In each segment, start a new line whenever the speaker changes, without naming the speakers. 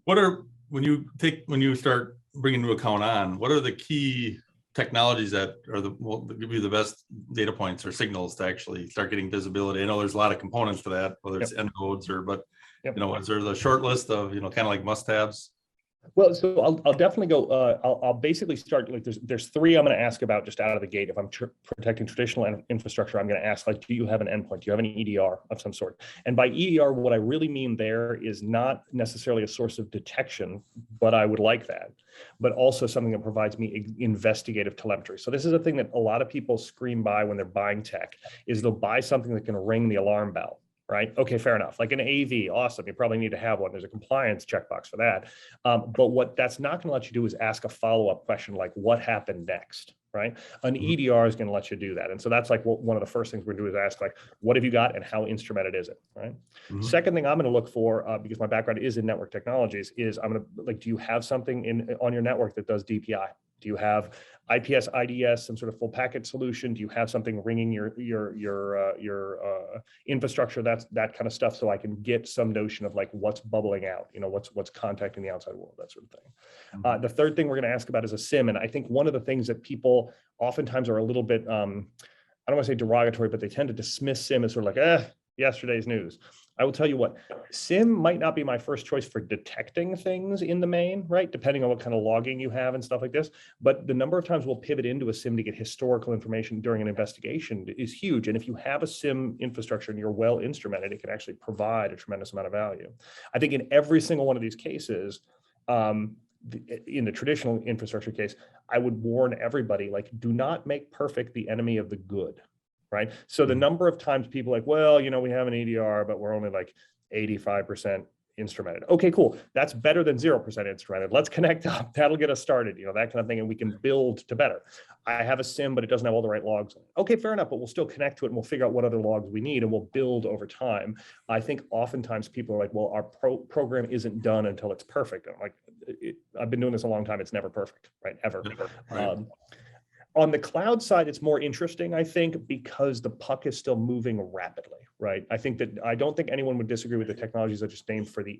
What are, when you start bringing new account on, what are the key technologies that are will give you the best data points or signals to actually start getting visibility? I know there's a lot of components to that, whether it's encodes but is there the short list of, kind of like must-haves?
Well, so I'll definitely go. I'll basically start like there's three I'm going to ask about just out of the gate. If I'm protecting traditional infrastructure, I'm going to ask, like, do you have an endpoint? Do you have any EDR of some sort? And by EDR, what I really mean there is not necessarily a source of detection, but I would like that, but also something that provides me investigative telemetry. So this is a thing that a lot of people scream by when they're buying tech, is they'll buy something that can ring the alarm bell. Right? Okay, fair enough. Like an AV, awesome. You probably need to have one. There's a compliance checkbox for that. But what that's not going to let you do is ask a follow-up question like, what happened next? Right? An EDR is going to let you do that. And so that's like one of the first things we're going to do is ask, like, what have you got and how instrumented is it? Right? Second thing I'm going to look for, because my background is in network technologies, is I'm going to, like, do you have something on your network that does DPI? Do you have IPS, IDS, some sort of full packet solution? Do you have something ringing your infrastructure? That's that kind of stuff, so I can get some notion of like what's bubbling out, what's contacting the outside world, that sort of thing. The third thing we're going to ask about is a SIM, and I think one of the things that people oftentimes are a little bit, I don't want to say derogatory, but they tend to dismiss SIM as sort of like, yesterday's news. I will tell you what, SIM might not be my first choice for detecting things in the main, right? Depending on what kind of logging you have and stuff like this. But the number of times we'll pivot into a SIM to get historical information during an investigation is huge. And if you have a SIM infrastructure and you're well instrumented, it can actually provide a tremendous amount of value. I think in every single one of these cases, in the traditional infrastructure case, I would warn everybody, like, do not make perfect the enemy of the good. Right. So the number of times people like, well, we have an EDR, but we're only like 85% instrumented. Okay, cool. That's better than 0% instrumented. Let's connect up. That'll get us started, that kind of thing. And we can build to better. I have a SIM, but it doesn't have all the right logs. Okay, fair enough. But we'll still connect to it and we'll figure out what other logs we need and we'll build over time. I think oftentimes people are like, well, our program isn't done until it's perfect. And I'm like, I've been doing this a long time. It's never perfect, right? Ever. Right. On the cloud side, it's more interesting, I think, because the puck is still moving rapidly, right? I don't think anyone would disagree with the technologies I just named for the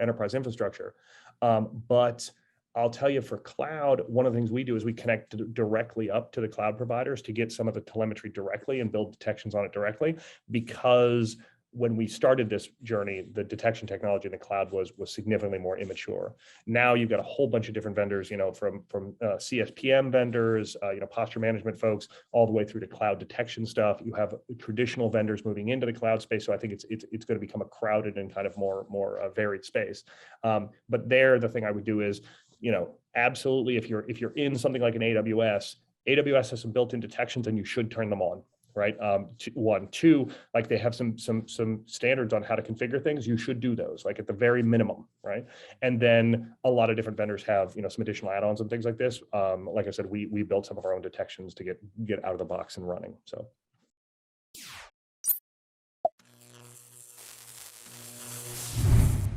enterprise infrastructure. But I'll tell you, for cloud, one of the things we do is we connect directly up to the cloud providers to get some of the telemetry directly and build detections on it directly, because when we started this journey, the detection technology in the cloud was significantly more immature. Now you've got a whole bunch of different vendors, from CSPM vendors, posture management folks, all the way through to cloud detection stuff. You have traditional vendors moving into the cloud space, so I think it's going to become a crowded and kind of more varied space. But the thing I would do is, absolutely, if you're in something like an AWS has some built-in detections, and you should turn them on. Right. One, two, like they have some standards on how to configure things. You should do those, like at the very minimum. Right. And then a lot of different vendors have, some additional add-ons and things like this. Like I said, we built some of our own detections to get out of the box and running. So.